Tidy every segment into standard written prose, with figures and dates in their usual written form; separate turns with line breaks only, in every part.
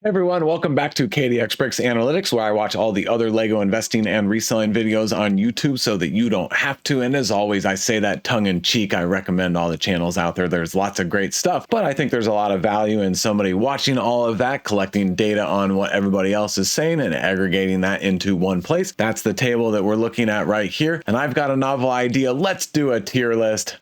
Everyone, welcome back to KDX Bricks Analytics, where I watch all the other LEGO investing and reselling videos on YouTube so that you don't have to. And as always, I say that tongue-in-cheek. I recommend all the channels out there. There's lots of great stuff, but I think there's a lot of value in somebody watching all of that, collecting data on what everybody else is saying and aggregating that into one place. That's the table that we're looking at right here. And I've got a novel idea. Let's do a tier list.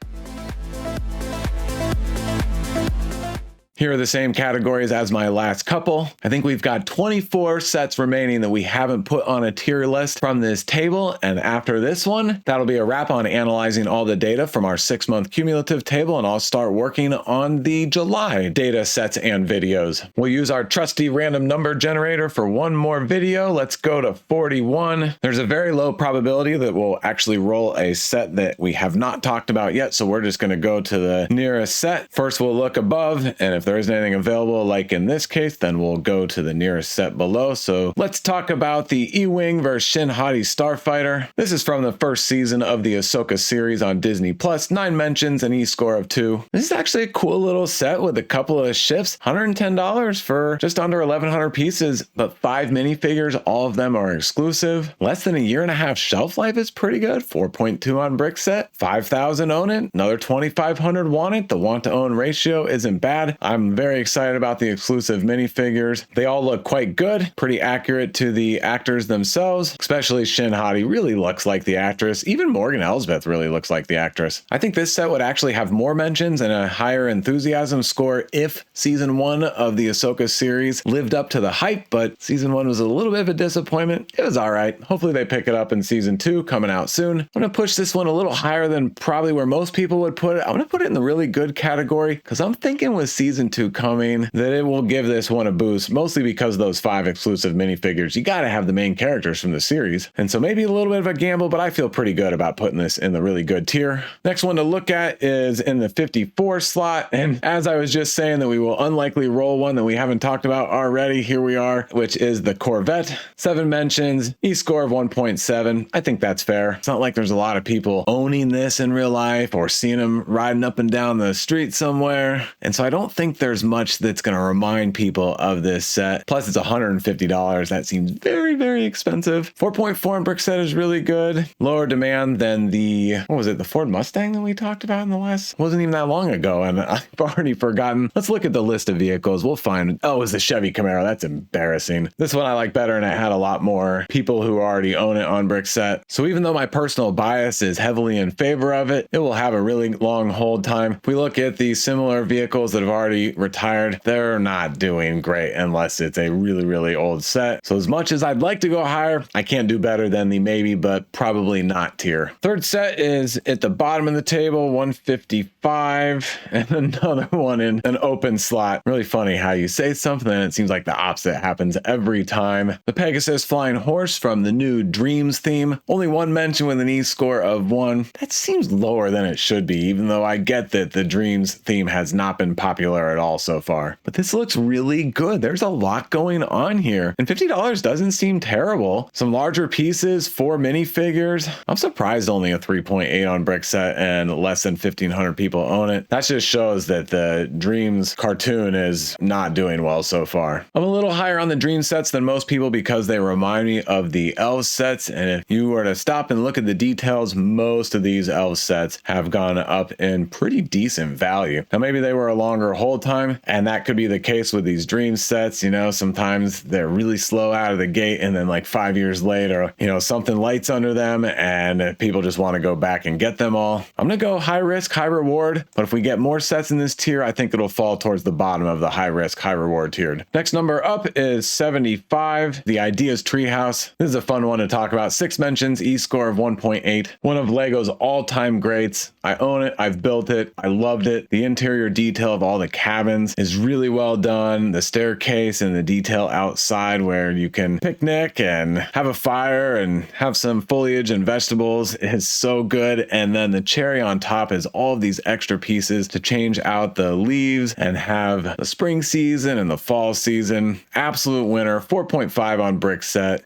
Here are the same categories as my last couple. I think we've got 24 sets remaining that we haven't put on a tier list from this table. And after this one, that'll be a wrap on analyzing all the data from our 6-month cumulative table. And I'll start working on the July data sets and videos. We'll use our trusty random number generator for one more video. Let's go to 41. There's a very low probability that we'll actually roll a set that we have not talked about yet. So we're just going to go to the nearest set. First, we'll look above, and if there isn't anything available, like in this case, then we'll go to the nearest set below. So let's talk about the Ewing versus Shinhotti Starfighter. This is from the first season of the Ahsoka series on Disney Plus. 9 mentions, an E-score of 2. This is actually a cool little set with a couple of shifts. $110 for just under 1,100 pieces, but 5 minifigures. All of them are exclusive. Less than a year and a half shelf life is pretty good. 4.2 on brick set. 5,000 own it. Another 2,500 want it. The want to own ratio isn't bad. I'm very excited about the exclusive minifigures. They all look quite good, pretty accurate to the actors themselves, especially Shinhotti really looks like the actress. Even Morgan Elsbeth really looks like the actress. I think this set would actually have more mentions and a higher enthusiasm score if season 1 of the Ahsoka series lived up to the hype, but season 1 was a little bit of a disappointment. It was all right. Hopefully they pick it up in season 2 coming out soon. I'm going to push this one a little higher than probably where most people would put it. I'm going to put it in the really good category because I'm thinking with season 2 coming that it will give this one a boost, mostly because of those 5 exclusive minifigures. You got to have the main characters from the series. And so maybe a little bit of a gamble, but I feel pretty good about putting this in the really good tier. Next one to look at is in the 54 slot. And as I was just saying that we will unlikely roll one that we haven't talked about already, here we are, which is the Corvette. 7 mentions, E-score of 1.7. I think that's fair. It's not like there's a lot of people owning this in real life or seeing them riding up and down the street somewhere. And so I don't think there's much that's going to remind people of this set. Plus it's $150. That seems very, very expensive. 4.4 in brick set is really good. Lower demand than the, what was it? The Ford Mustang that we talked about in the last, wasn't even that long ago. And I've already forgotten. Let's look at the list of vehicles. We'll find, oh, it was the Chevy Camaro. That's embarrassing. This one I like better and it had a lot more people who already own it on brick set. So even though my personal bias is heavily in favor of it, it will have a really long hold time. If we look at the similar vehicles that have already retired, they're not doing great unless it's a really, really old set. So as much as I'd like to go higher, I can't do better than the maybe, but probably not tier. Third set is at the bottom of the table, 155, and another one in an open slot. Really funny how you say something and it seems like the opposite happens every time. The Pegasus Flying Horse from the new Dreams theme. Only 1 mention with an E-score of 1. That seems lower than it should be, even though I get that the Dreams theme has not been popular at all so far. But this looks really good. There's a lot going on here. And $50 doesn't seem terrible. Some larger pieces, 4 minifigures. I'm surprised only a 3.8 on brick set and less than 1,500 people own it. That just shows that the Dreams cartoon is not doing well so far. I'm a little higher on the Dream sets than most people because they remind me of the Elf sets. And if you were to stop and look at the details, most of these Elf sets have gone up in pretty decent value. Now maybe they were a longer hold time, and that could be the case with these Dream sets. You know, sometimes they're really slow out of the gate and then like 5 years later, you know, something lights under them and people just want to go back and get them all. I'm gonna go high risk, high reward, but if we get more sets in this tier, I think it'll fall towards the bottom of the high risk, high reward tiered. Next number up is 75, the Ideas Treehouse. This is a fun one to talk about. 6 mentions, E-score of 1.8. One of LEGO's all-time greats. I own it, I've built it, I loved it. The interior detail of all the cabins is really well done. The staircase and the detail outside where you can picnic and have a fire and have some foliage and vegetables is so good. And then the cherry on top is all of these extra pieces to change out the leaves and have the spring season and the fall season. Absolute winner. 4.5 on brick set.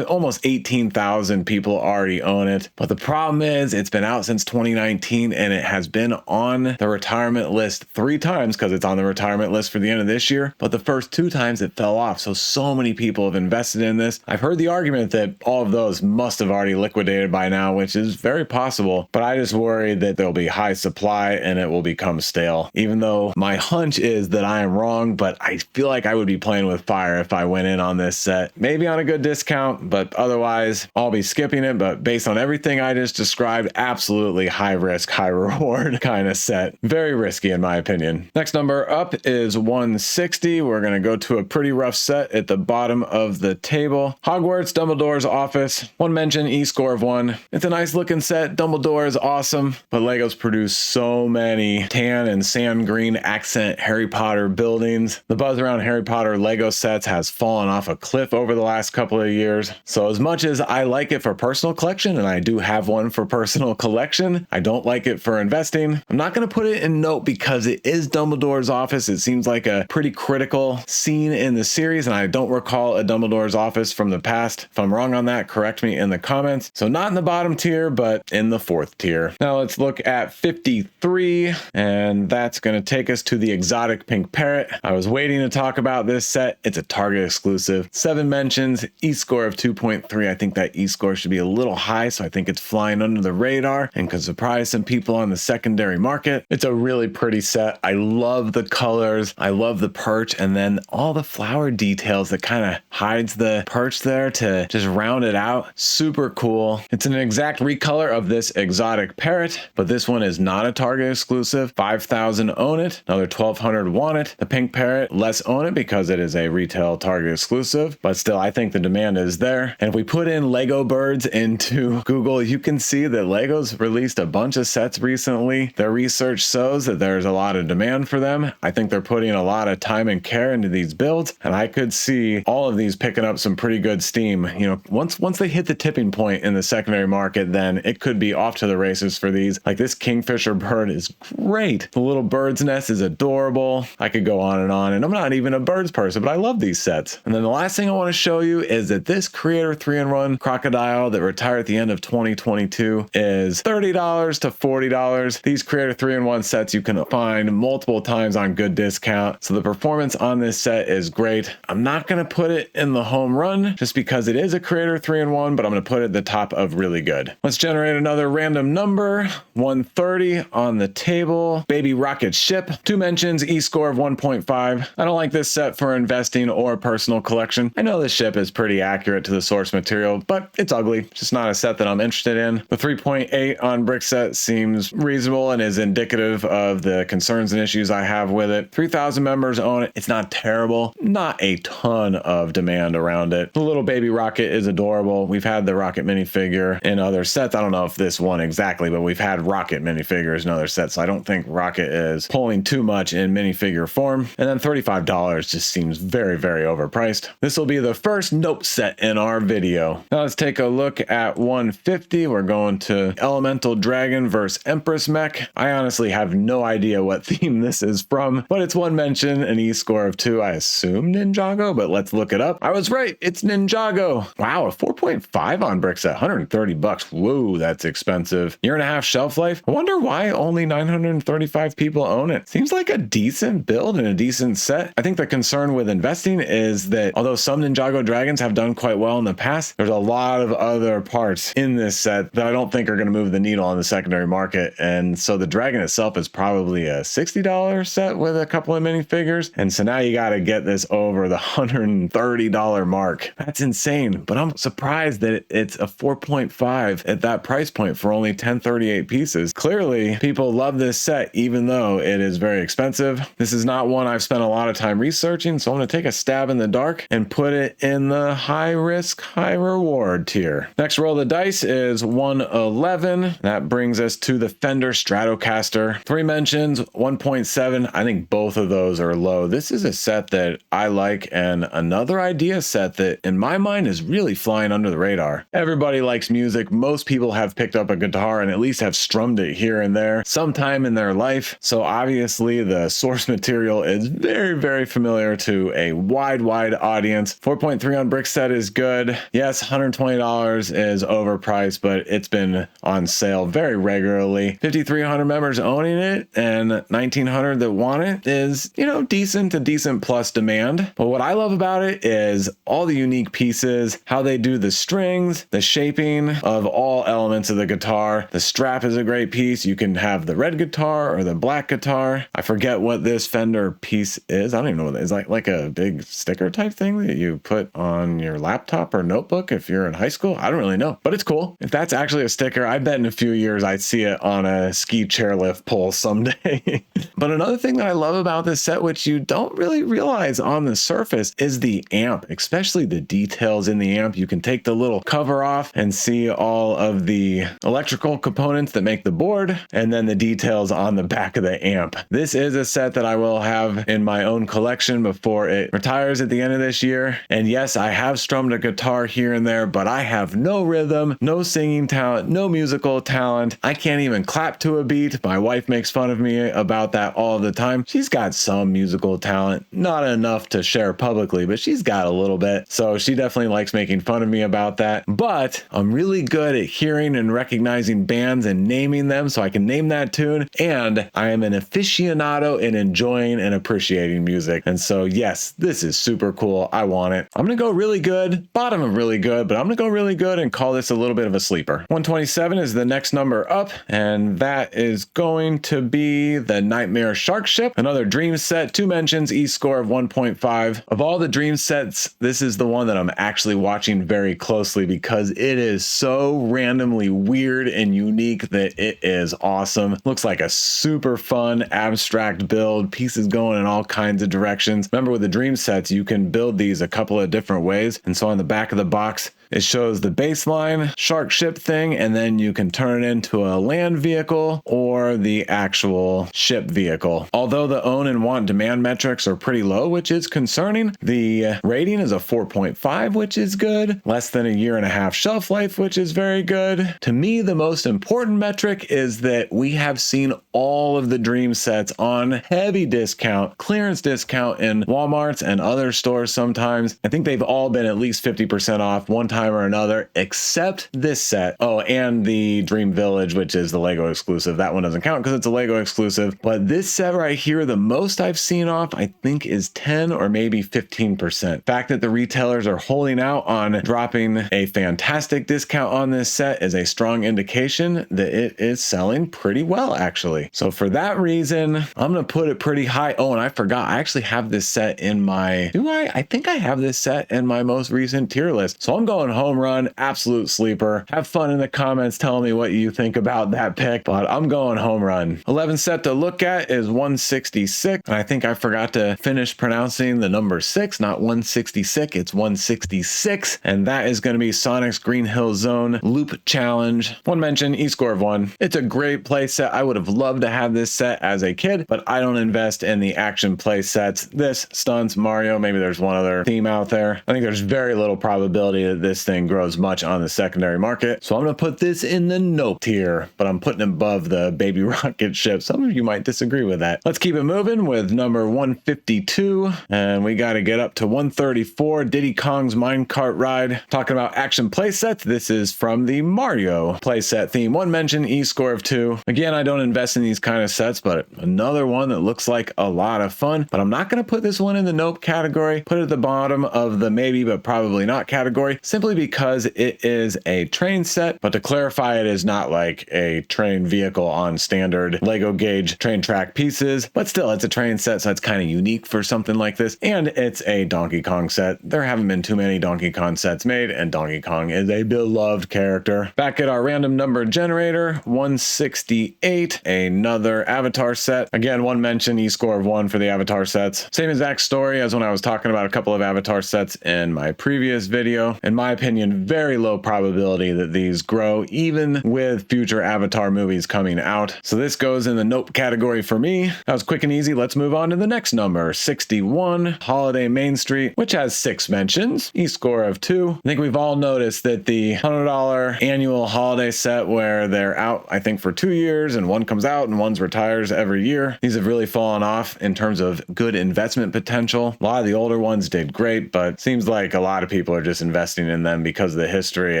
Almost 18,000 people already own it. But the problem is it's been out since 2019 and it has been on the retirement list 3 times because it's on the retirement list for the end of this year, but the first 2 times it fell off. So many people have invested in this. I've heard the argument that all of those must have already liquidated by now, which is very possible, but I just worry that there'll be high supply and it will become stale. Even though my hunch is that I am wrong, but I feel like I would be playing with fire if I went in on this set. Maybe on a good discount, but otherwise I'll be skipping it. But based on everything I just described, absolutely high risk, high reward kind of set. Very risky in my opinion. Next number up is 160. We're going to go to a pretty rough set at the bottom of the table. Hogwarts, Dumbledore's office. One mention, E-score of 1. It's a nice looking set. Dumbledore is awesome, but LEGO's produced so many tan and sand green accent Harry Potter buildings. The buzz around Harry Potter LEGO sets has fallen off a cliff over the last couple of years. So as much as I like it for personal collection, and I do have one for personal collection, I don't like it for investing. I'm not going to put it in note because it is Dumbledore's office. It seems like a pretty critical scene in the series, and I don't recall a Dumbledore's office from the past. If I'm wrong on that, correct me in the comments. So not in the bottom tier, but in the 4th tier. Now let's look at 53, and that's going to take us to the exotic pink parrot. I was waiting to talk about this set. It's a Target exclusive. 7 mentions, E-score of 2.3. I think that E-score should be a little high, so I think it's flying under the radar and could surprise some people on the secondary market. It's a really pretty set. I love the colors. I love the perch, and then all the flower details that kind of hides the perch there to just round it out. Super cool. It's an exact recolor of this exotic parrot, but this one is not a Target exclusive. 5,000 own it. Another 1,200 want it. The pink parrot, less own it because it is a retail Target exclusive, but still I think the demand is there. And if we put in Lego birds into Google, you can see that LEGO's released a bunch of sets recently. Their research shows that there's a lot of demand for them. I think they're putting a lot of time and care into these builds, and I could see all of these picking up some pretty good steam. You know, once they hit the tipping point in the secondary market, then it could be off to the races for these. Like this kingfisher bird is great. The little bird's nest is adorable. I could go on, and I'm not even a birds person, but I love these sets. And then the last thing I want to show you is that this Creator 3-in-1 crocodile that retired at the end of 2022 is $30 to $40. These Creator 3-in-1 sets you can find multiple times on good discount. So the performance on this set is great. I'm not going to put it in the home run just because it is a Creator 3-in-1, but I'm going to put it at the top of really good. Let's generate another random number. 130 on the table. Baby rocket ship. 2 mentions, E-score of 1.5. I don't like this set for investing or personal collection. I know this ship is pretty accurate to the source material, but it's ugly. Just not a set that I'm interested in. The 3.8 on Brickset seems reasonable and is indicative of the concerns and issues I have with it. 3,000 members own it. It's not terrible. Not a ton of demand around it. The little baby rocket is adorable. We've had the rocket minifigure in other sets. I don't know if this one exactly, but we've had rocket minifigures in other sets. So I don't think rocket is pulling too much in minifigure form. And then $35 just seems very, very overpriced. This will be the first nope set in our video. Now let's take a look at 150. We're going to Elemental Dragon versus Empress Mech. I honestly have no idea what theme this is from, but it's 1 mention, an E-score of 2. I assume Ninjago, but let's look it up. I was right. It's Ninjago. Wow, a 4.5 on Brickset, 130 bucks. Whoa, that's expensive. 1.5 shelf life. I wonder why only 935 people own it. Seems like a decent build and a decent set. I think the concern with investing is that although some Ninjago dragons have done quite well in the past, there's a lot of other parts in this set that I don't think are going to move the needle on the secondary market. And so the dragon itself is probably a $60 set with a couple of minifigures. And so now you got to get this over the $130 mark. That's insane. But I'm surprised that it's a 4.5 at that price point for only 1038 pieces. Clearly, people love this set, even though it is very expensive. This is not one I've spent a lot of time researching, so I'm going to take a stab in the dark and put it in the high risk, high reward tier. Next roll of the dice is 111. That brings us to the Fender Stratocaster. 3 mentions, 1.7. I think both of those are low. This is a set that I like, and another idea set that in my mind is really flying under the radar. Everybody likes music. Most people have picked up a guitar and at least have strummed it here and there sometime in their life. So obviously the source material is very, very familiar to a wide audience. 4.3 on Brickset is good. Yes, $120 is overpriced, but it's been on sale very regularly. 5,300 members owning it and 1,900 that that want it is, decent to decent plus demand. But what I love about it is all the unique pieces, how they do the strings, the shaping of all elements of the guitar. The strap is a great piece. You can have the red guitar or the black guitar. I forget what this Fender piece is. I don't even know what it is. Like a big sticker type thing that you put on your laptop or notebook if you're in high school. I don't really know, but it's cool. If that's actually a sticker, I bet in a few years I'd see it on a ski chairlift pole someday. But another thing that I love about this set, which you don't really realize on the surface, is the amp, especially the details in the amp. You can take the little cover off and see all of the electrical components that make the board, and then the details on the back of the amp. This is a set that I will have in my own collection before it retires at the end of this year. And yes, I have strummed a guitar here and there, but I have no rhythm, no singing talent, no musical talent. I can't even clap to a beat. My wife makes fun of me about that all the time. She's got some musical talent, not enough to share publicly, but she's got a little bit. So she definitely likes making fun of me about that. But I'm really good at hearing and recognizing bands and naming them, so I can name that tune. And I am an aficionado in enjoying and appreciating music. And so yes, this is super cool. I want it. I'm gonna go really good, bottom of really good, but I'm gonna go really good and call this a little bit of a sleeper. 127 is the next number up, and that is going to be the Nightmare Shark Ship, another dream set, 2 mentions, E-score of 1.5. Of all the dream sets, this is the one that I'm actually watching very closely because it is so randomly weird and unique that it is awesome. Looks like a super fun abstract build, pieces going in all kinds of directions. Remember, with the dream sets, you can build these a couple of different ways. And so on the back of the box, it shows the baseline shark ship thing, and then you can turn it into a land vehicle or the actual ship vehicle. Although the own and want demand metrics are pretty low, which is concerning, the rating is a 4.5, which is good. Less than a year and a half shelf life, which is very good. To me, the most important metric is that we have seen all of the dream sets on heavy discount, clearance discount in Walmarts and other stores sometimes. I think they've all been at least 50% off one time or another, except this set. Oh, and the Dream Village, which is the LEGO exclusive. That one doesn't count because it's a LEGO exclusive. But this set right here, the most I've seen off, I think is 10 or maybe 15%. The fact that the retailers are holding out on dropping a fantastic discount on this set is a strong indication that it is selling pretty well, actually. So for that reason, I'm going to put it pretty high. Oh, and I forgot, I actually have this set in my, I think I have this set in my most recent tier list. So I'm going home run, absolute sleeper. Have fun in the comments telling me what you think about that pick, but I'm going home run. 11th set to look at is 166. And I think I forgot to finish pronouncing the number 6, not 166, it's 166. And that is going to be Sonic's Green Hill Zone Loop Challenge. One mention, E-score of 1. It's a great play set. I would have loved to have this set as a kid, but I don't invest in the action play sets. This, Stunts, Mario, maybe there's one other theme out there. I think there's very little probability that this thing grows much on the secondary market. So I'm going to put this in the nope tier, but I'm putting it above the Baby Rocket Ship. Some of you might disagree with that. Let's keep it moving with number 152. And we got to get up to 134, Diddy Kong's Minecart Ride. Talking about action play sets, this is from the Mario playset theme. One mention, E-score of 2. Again, I don't invest in these kind of sets, but another one that looks like a lot of fun. But I'm not going to put this one in the nope category. Put it at the bottom of the maybe but probably not category, simply because it is a train set. But to clarify, it is not like a train vehicle on standard Lego gauge train track pieces, but still it's a train set, so it's kind of unique for something like this. And it's a Donkey Kong set. There haven't been too many Donkey Kong sets made, and Donkey Kong is a beloved character. Back at our random number generator, 168, another Avatar set. Again, one mention, E-score of 1 for the Avatar sets. Same exact story as when I was talking about a couple of Avatar sets in my previous video. In my opinion, very low probability that these grow, even with future Avatar movies coming out. So this goes in the nope category for me. That was quick and easy. Let's move on to the next number, 61, Holiday Main Street, which has 6 mentions, E-score of 2. I think we've all noticed that the $100 annual holiday set where they're out, I think, for 2 years and one comes out and one's retires every year. These have really fallen off in terms of good investment potential. A lot of the older ones did great, but seems like a lot of people are just investing in them because of the history,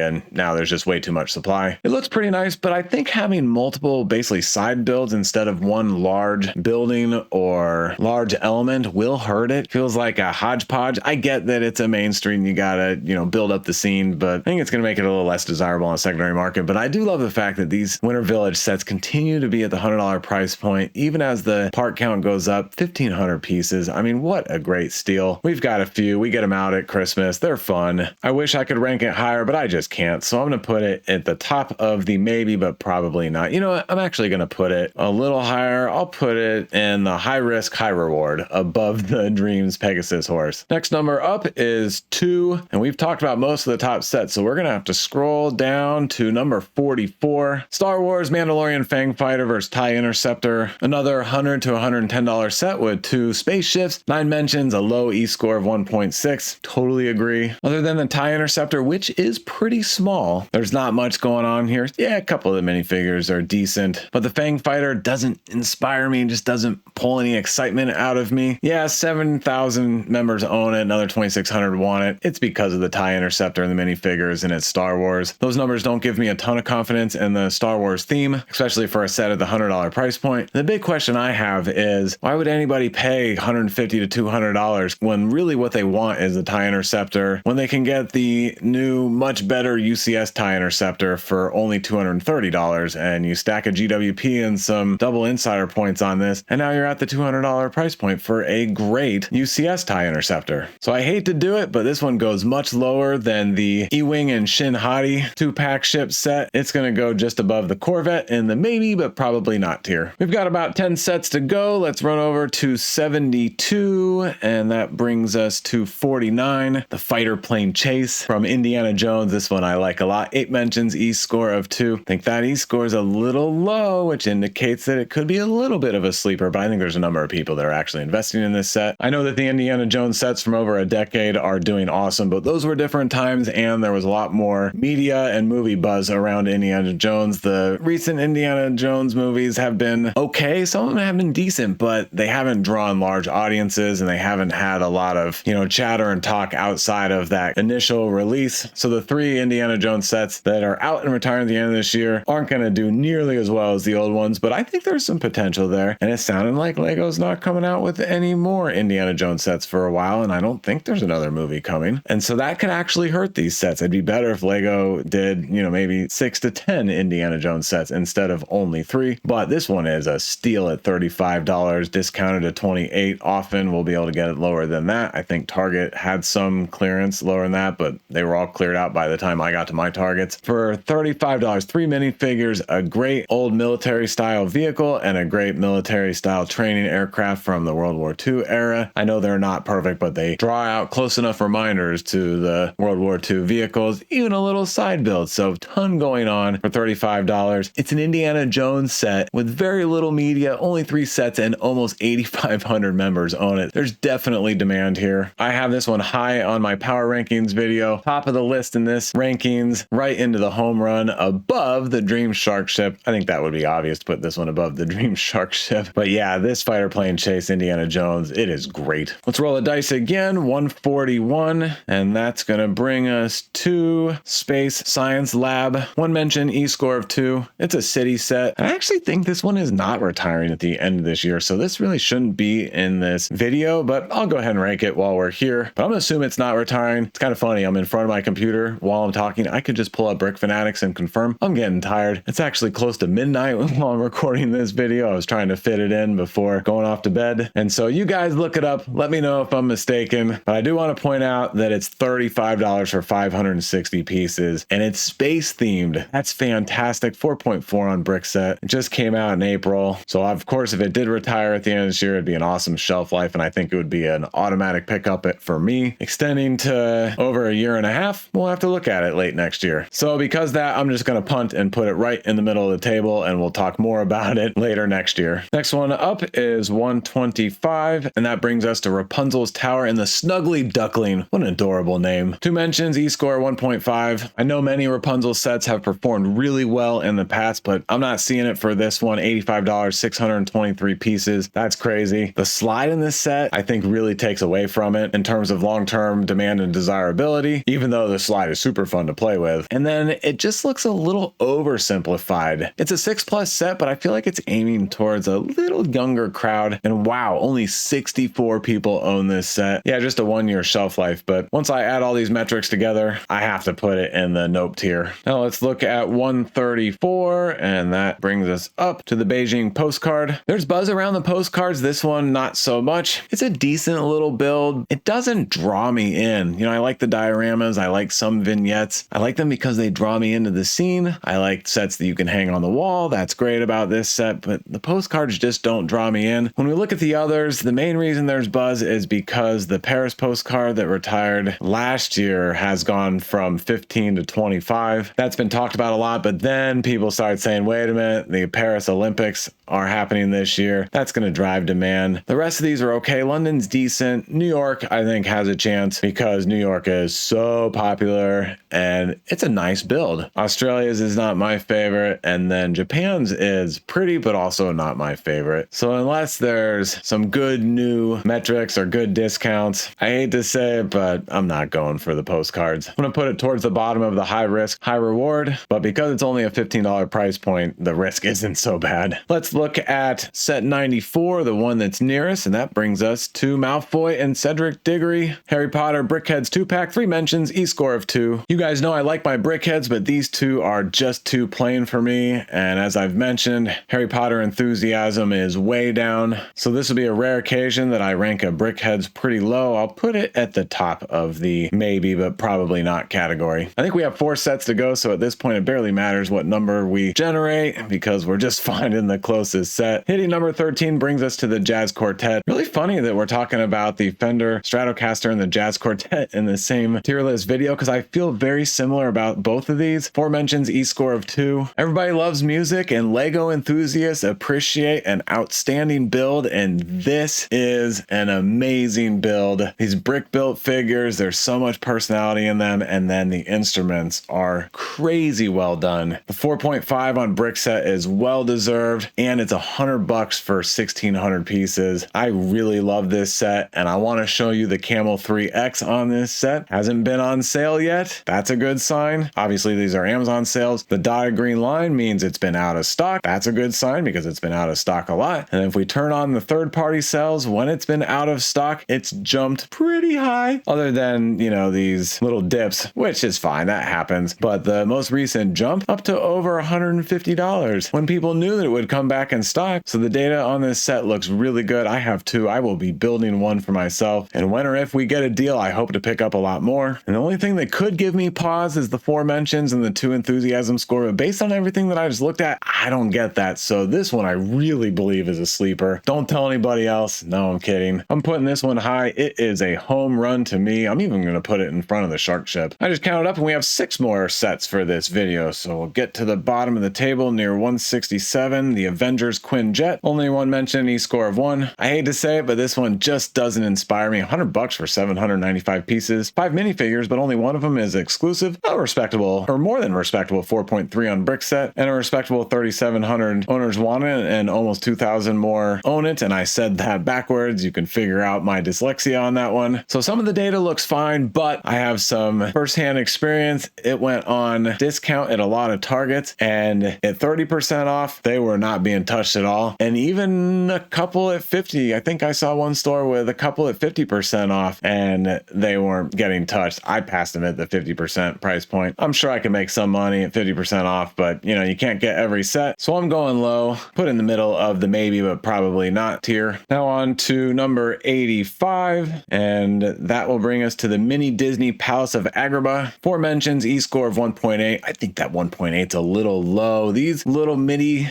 and now there's just way too much supply. It looks pretty nice, but I think having multiple basically side builds instead of one large building or large element will hurt it. Feels like a hodgepodge. I get that it's a main street and you gotta, build up the scene, but I think it's gonna make it a little less desirable on a secondary market. But I do love the fact that these Winter Village sets continue to be at the $100 price point, even as the part count goes up. 1,500 pieces. I mean, what a great steal. We've got a few. We get them out at Christmas. They're fun. I wish I could rank it higher, but I just can't. So I'm gonna put it at the top of the maybe, but probably not. You know what? I'm actually gonna put it a little higher. I'll put it in the high risk, high reward above the Dreams Pegasus horse. Next number up is 2, and we've talked about most of the top sets, so we're gonna have to scroll down to number 44. Star Wars Mandalorian Fang Fighter versus TIE Interceptor. Another $100 to $110 set with 2 spaceships, 9 mentions, a low E score of 1.6. Totally agree. Other than the TIE Interceptor, which is pretty small, there's not much going on here. Yeah, a couple of the minifigures are decent, but the Fang Fighter doesn't inspire me, just doesn't pull any excitement out of me. Yeah, 7,000 members own it, another 2,600 want it. It's because of the TIE Interceptor and the minifigures, and it's Star Wars. Those numbers don't give me a ton of confidence in the Star Wars theme, especially for a set at the $100 price point. The big question I have is, why would anybody pay $150 to $200 when really what they want is the TIE Interceptor, when they can get the new, much better UCS TIE Interceptor for only $230, and you stack a GWP and some double insider points on this, and now you're at the $200 price point for a great UCS TIE Interceptor. So I hate to do it, but this one goes much lower than the Ewing and Shinhotti 2-pack ship set. It's going to go just above the Corvette in the maybe, but probably not tier. We've got about 10 sets to go. Let's run over to 72, and that brings us to 49. The Fighter Plane Chase from Indiana Jones. This one I like a lot. 8 mentions, E score of 2. I think that E score is a little low, which indicates that it could be a little bit of a sleeper, but I think there's a number of people that are actually investing in this set. I know that the Indiana Jones sets from over a decade are doing awesome, but those were different times, and there was a lot more media and movie buzz around Indiana Jones. The recent Indiana Jones movies have been okay. Some of them have been decent, but they haven't drawn large audiences, and they haven't had a lot of, chatter and talk outside of that initial release. So the 3 Indiana Jones sets that are out and retiring at the end of this year aren't going to do nearly as well as the old ones, but I think there's some potential there. And it's sounding like Lego's not coming out with any more Indiana Jones sets for a while, and I don't think there's another movie coming. And so that could actually hurt these sets. It'd be better if Lego did, maybe 6 to 10 Indiana Jones sets instead of only 3. But this one is a steal at $35, discounted to $28. Often we'll be able to get it lower than that. I think Target had some clearance lower than that, but they were all cleared out by the time I got to my targets. For $35, 3 minifigures, a great old military style vehicle, and a great military style training aircraft from the World War II era. I know they're not perfect, but they draw out close enough reminders to the World War II vehicles, even a little side build. So ton going on for $35. It's an Indiana Jones set with very little media, only 3 sets, and almost 8,500 members own it. There's definitely demand here. I have this one high on my power rankings video, top of the list in this rankings, right into the home run above the Dream Shark ship. I think that would be obvious to put this one above the Dream Shark ship. But yeah, this Fighter Plane Chase Indiana Jones, it is great. Let's roll the dice again. 141, and that's going to bring us to Space Science Lab. 1 mention, E score of 2. It's a city set. I actually think this one is not retiring at the end of this year, so this really shouldn't be in this video, but I'll go ahead and rank it while we're here. But I'm going to assume it's not retiring. It's kind of funny. I'm in front of my computer while I'm talking. I could just pull up Brick Fanatics and confirm. I'm getting tired. It's actually close to midnight while I'm recording this video. I was trying to fit it in before going off to bed. And so you guys look it up. Let me know if I'm mistaken. But I do want to point out that it's $35 for 560 pieces, and it's space themed. That's fantastic. 4.4 on Brickset. It just came out in April. So of course, if it did retire at the end of this year, it'd be an awesome shelf life, and I think it would be an automatic pickup for me. Extending to over a year and a half, we'll have to look at it late next year. So because that, I'm just going to punt and put it right in the middle of the table, and we'll talk more about it later next year. Next one up is 125, and that brings us to Rapunzels Tower and the Snuggly Duckling. What an adorable name. 2 mentions, E score 1.5. I know many Rapunzel sets have performed really well in the past, but I'm not seeing it for this one. $85, 623 pieces. That's crazy. The slide in this set, I think, really takes away from it in terms of long-term demand and desirability, even though the slide is super fun to play with. And then it just looks a little oversimplified. It's a 6+ set, but I feel like it's aiming towards a little younger crowd. And wow, only 64 people own this set. Yeah, just a 1-year shelf life. But once I add all these metrics together, I have to put it in the nope tier. Now let's look at 134, and that brings us up to the Beijing Postcard. There's buzz around the postcards. This one, not so much. It's a decent little build. It doesn't draw me in. You know, I like the dioramas. I like some vignettes. I like them because they draw me into the scene. I like sets that you can hang on the wall. That's great about this set, but the postcards just don't draw me in. When we look at the others, the main reason there's buzz is because the Paris postcard that retired last year has gone from 15 to 25. That's been talked about a lot, but then people started saying, wait a minute, the Paris Olympics are happening this year. That's going to drive demand. The rest of these are okay. London's decent. New York, I think, has a chance because New York is so popular and it's a nice build. Australia's is not my favorite, and then Japan's is pretty, but also not my favorite. So unless there's some good new metrics or good discounts, I hate to say it, but I'm not going for the postcards. I'm going to put it towards the bottom of the high risk, high reward, but because it's only a $15 price point, the risk isn't so bad. Let's look at set 94, the one that's nearest, and that brings us to Malfoy and Cedric Diggory. Harry Potter Brickheads 2-pack, 3 mentions, E-score of 2. You guys know I like my Brickheads, but these two are just too plain for me, and as I've mentioned, Harry Potter enthusiasm is way down, so this will be a rare occasion that I rank a Brickheads pretty low. I'll put it at the top of the maybe, but probably not category. I think we have 4 sets to go, so at this point it barely matters what number we generate because we're just finding the closest set. Hitting number 13 brings us to the Jazz Quartet. Really funny that we're talking about the Fender Stratocaster and the Jazz Quartet in the same tier list video because I feel very similar about both of these. 4 mentions, E-score of 2. Everybody loves music and LEGO enthusiasts appreciate an outstanding build, and this is an amazing build. These brick built figures, there's so much personality in them, and then the instruments are crazy well done. The 4.5 on brick set is well deserved, and it's $100 for 1,600 pieces. I really love this set, and I want to show you the Camel 3X on this set. Hasn't been on sale yet. That's a good sign. Obviously, these are Amazon sales. The dotted green line means it's been out of stock. That's a good sign because it's been out of stock a lot. And if we turn on the third-party sales, when it's been out of stock, it's jumped pretty high, other than, you know, these little dips, which is fine. That happens. But the most recent jump up to over $150 when people knew that it would come back in stock. So the data on this set looks really good. I have 2. I will be building one for myself. And when or if we get a deal, I hope to pick up a lot more. And the only thing that could give me pause is the 4 mentions and the 2 enthusiasm score. But based on everything that I just looked at, I don't get that. So this one I really believe is a sleeper. Don't tell anybody else. No, I'm kidding. I'm putting this one high. It is a home run to me. I'm even going to put it in front of the shark ship. I just counted up and we have 6 more sets for this video. So we'll get to the bottom of the table near 167, the Avengers Quinn Jet. Only 1 mention, E-score of 1. I hate to say it, but this one just doesn't inspire me. $100 for 795 pieces. 5 minifigures, but only one of them is exclusive. A respectable, or more than respectable, 4.3 on brick set, and a respectable 3,700 owners want it, and almost 2,000 more own it. And I said that backwards. You can figure out my dyslexia on that one. So some of the data looks fine, but I have some firsthand experience. It went on discount at a lot of Targets, and at 30% off, they were not being touched at all. And even a couple at 50. I think I saw one store with a couple at 50% off, and they weren't getting touched. I passed them at the 50% price point. I'm sure I can make some money at 50% off, but you know, you can't get every set. So I'm going low, put in the middle of the maybe, but probably not tier. Now on to number 85, and that will bring us to the mini Disney Palace of Agrabah. 4 mentions, E-score of 1.8. I think that 1.8 is a little low. These little mini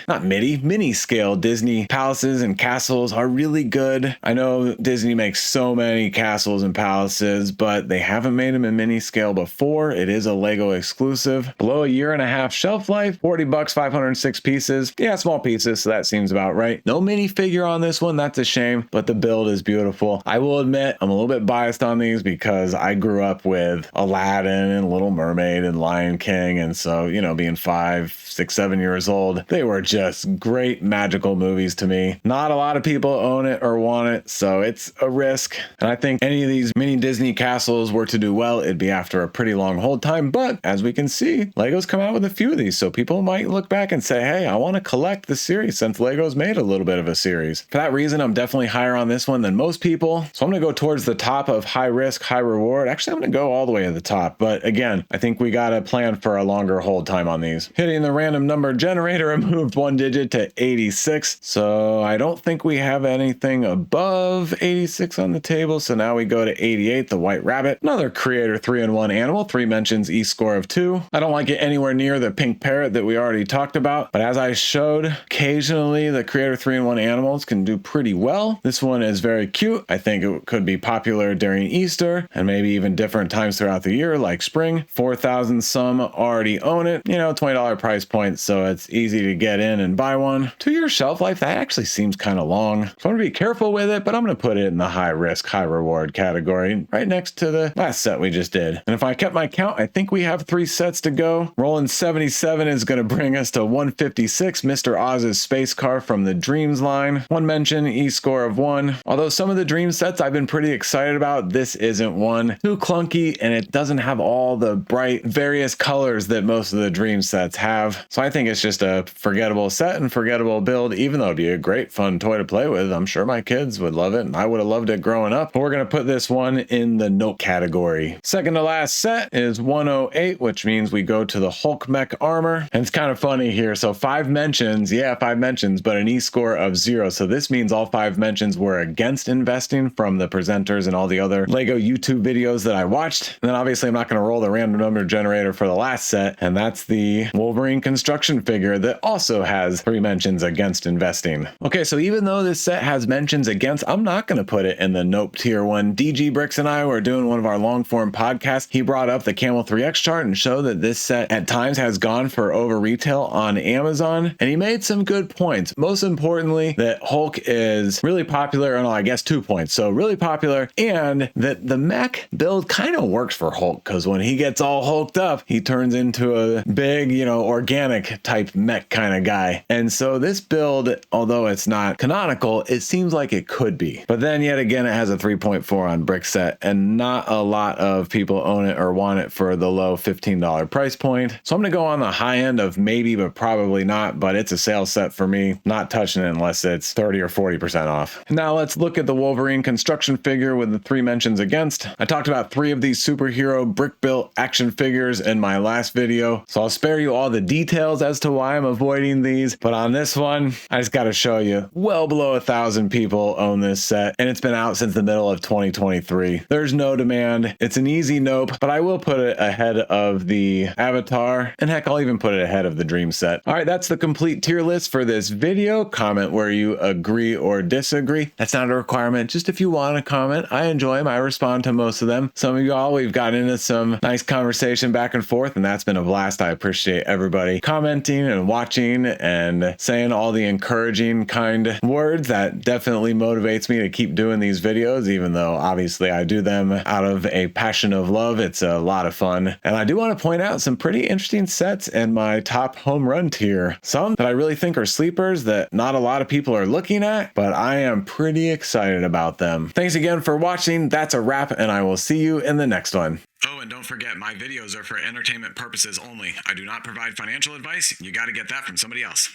scale Disney palaces and castles are really good. I know Disney makes so many castles and palaces, but they haven't made them in mini scale before. It is a LEGO exclusive. Below a 1.5-year shelf life, $40, 506 pieces. Yeah, small pieces, so that seems about right. No minifigure on this one. That's a shame, but the build is beautiful. I will admit I'm a little bit biased on these because I grew up with Aladdin and Little Mermaid and Lion King, and so, you know, being 5, 6, 7 years old, they were just great magical movies to me. Not a lot of people own it or want it, so it's a risk. And I think any of these mini Disney castles were to do well, it'd be after a pretty long hold time. But as we can see, LEGO's come out with a few of these, so people might look back and say, hey, I want to collect the series since LEGO superheroes made a little bit of a series. For that reason, I'm definitely higher on this one than most people. So I'm going to go towards the top of high risk, high reward. Actually, I'm going to go all the way to the top. But again, I think we got to plan for a longer hold time on these. Hitting the random number generator, I moved one digit to 86. So I don't think we have anything above 86 on the table. So now we go to 88, the white rabbit. Another creator 3-in-1 animal, 3 mentions, e-score of 2. I don't like it anywhere near the pink parrot that we already talked about. But as I showed, occasionally the creator 3-in-1 animals can do pretty well. This one is very cute. I think it could be popular during Easter and maybe even different times throughout the year, like spring. 4,000 some already own it. You know, $20 price point, so it's easy to get in and buy one. 2-year shelf life, that actually seems kind of long. So I'm going to be careful with it, but I'm going to put it in the high risk, high reward category, right next to the last set we just did. And if I kept my count, I think we have 3 sets to go. Rolling 77 is going to bring us to 156, Mr. Oz's Space Car from the Dreams line. 1 mention, e-score of 1. Although some of the Dream sets I've been pretty excited about, this isn't one. Too clunky, and it doesn't have all the bright various colors that most of the Dream sets have. So I think it's just a forgettable set and forgettable build, even though it'd be a great fun toy to play with. I'm sure my kids would love it, and I would have loved it growing up. But we're going to put this one in the nope category. Second to last set is 108, which means we go to the Hulk Mech armor. And it's kind of funny here. So 5 mentions, yeah, 5 mentions, but an e-score of 0. So this means all 5 mentions were against investing from the presenters and all the other LEGO YouTube videos that I watched. And then obviously I'm not going to roll the random number generator for the last set, and that's the Wolverine construction figure that also has 3 mentions against investing. Okay, so even though this set has mentions against, I'm not going to put it in the nope tier 1. DG Bricks and I were doing one of our long form podcasts. He brought up the Camel 3X chart and showed that this set at times has gone for over retail on Amazon, and he made some good points. Most importantly, that Hulk is really popular, and I guess 2 points. So really popular, and that the mech build kind of works for Hulk, because when he gets all hulked up, he turns into a big, you know, organic type mech kind of guy. And so this build, although it's not canonical, it seems like it could be. But then yet again, it has a 3.4 on Brickset, and not a lot of people own it or want it for the low $15 price point. So I'm going to go on the high end of maybe, but probably not, but it's a sales set for me. Not touching it unless it's 30 or 40% off. Now let's look at the Wolverine construction figure with the 3 mentions against. I talked about 3 of these superhero brick built action figures in my last video, so I'll spare you all the details as to why I'm avoiding these. But on this one, I just got to show you, well below 1,000 people own this set, and it's been out since the middle of 2023. There's no demand. It's an easy nope, but I will put it ahead of the Avatar, and heck, I'll even put it ahead of the Dream set. All right, that's the complete tier list for this video. Comment where you agree or disagree. That's not a requirement. Just if you want to comment, I enjoy them. I respond to most of them. Some of y'all, we've gotten into some nice conversation back and forth, and that's been a blast. I appreciate everybody commenting and watching and saying all the encouraging kind words. That definitely motivates me to keep doing these videos, even though obviously I do them out of a passion of love. It's a lot of fun. And I do want to point out some pretty interesting sets in my top home run tier. Some that I really think are sleepers that not a lot of people are looking at, but I am pretty excited about them. Thanks again for watching. That's a wrap, and I will see you in the next one. Oh, and don't forget, my videos are for entertainment purposes only. I do not provide financial advice. You got to get that from somebody else.